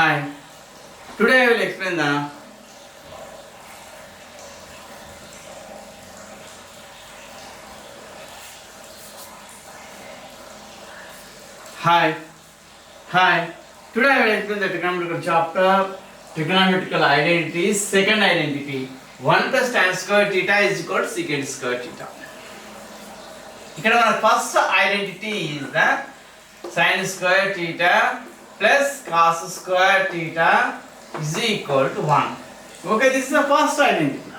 Hi, today I will explain the Hi, Hi. Today I will explain the trigonometrical chapter, trigonometrical identities, second identity. 1 plus tan square theta is equal to secant square theta. ఇక్కడ మన first identity is the sin square theta plus cos square theta is equal to 1. Okay, this is the first identity.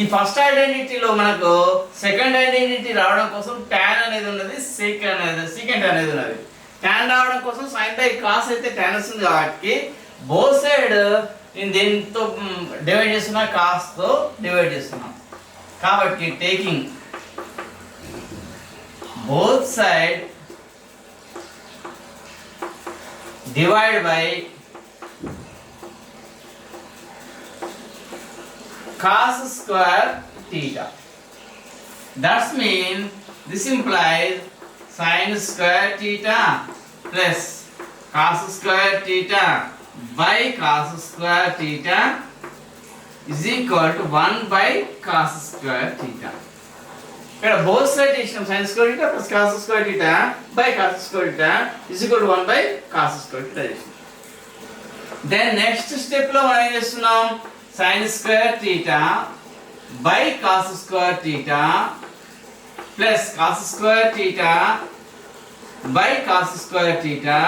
ఈ first ఐడెంటిటీలో మనకు second identity రావడం కోసం tan అనేది ఉన్నది, secant అనేది ఉన్నది. tan రావడం కోసం sin బై cos అయితే tan వస్తుంది కాబట్టి బోత్ సైడ్ నేను దీంతో డివైడ్ చేస్తున్నా, cos తో డివైడ్ చేస్తున్నాం. కాబట్టి taking both side divide by cos square theta. That means this implies sin square theta plus cos square theta by cos square theta is equal to 1 by cos square theta. ఇక్కడ both side చేసినాం, sin square theta plus cos square theta by cos square theta is equal to 1 by cos square theta చేసినాం. Then next step లో మనం ఏం చేస్తున్నాం, sin square theta by cos square theta plus cos square theta by cos square theta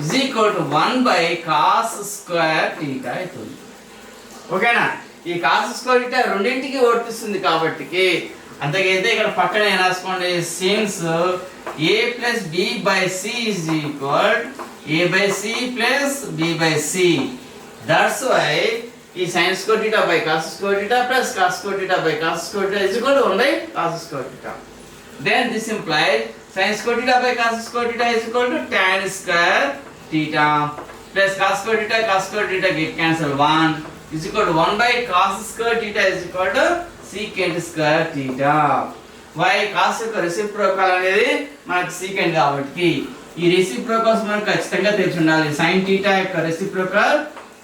is equal to 1 by cos square theta అవుతుంది. ఓకేనా? ఈ cos square theta రెండింటికి వర్తిస్తుంది కాబట్టి అంతకైతే ఇక్కడ పక్కన ఏం రాసుకోండి, since a plus b by c is equal a by c plus b by c. That's why ఈ sin square theta by cos square theta plus cos square theta by cos square theta is equal to 1 by cos square theta. Then this implies sin square theta by cos square theta is equal to tan square theta plus cos square theta get cancel 1 is equal to 1 by cos square theta is equal to secant square theta. Why cos యొక్క reciprocal అనేది మనకు secant కాబట్టి ఈ reciprocals మనకు ఖచ్చితంగా తెలిసి ఉండాలి. sin theta యొక్క reciprocal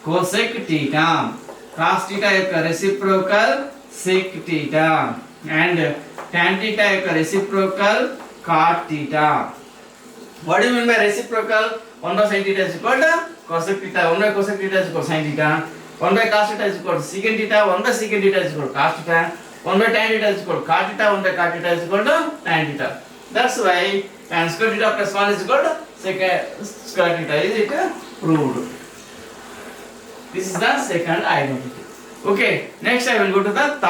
cosec theta, cos theta యొక్క reciprocal sec theta and tan theta యొక్క reciprocal cot theta. What do you mean by reciprocal? 1 by sin theta is equal to cosec theta, 1 by cosec theta is equal to sin theta, 1 by cos theta is equal to secant theta, 1 by secant theta is equal to cos theta, 1 by tan theta is equal to cot theta, 1 by cot theta is equal to tan theta. That's why tan square theta plus 1 is equal to secant square theta. Is it proved? This is the second identity. Okay, next I will go to the third.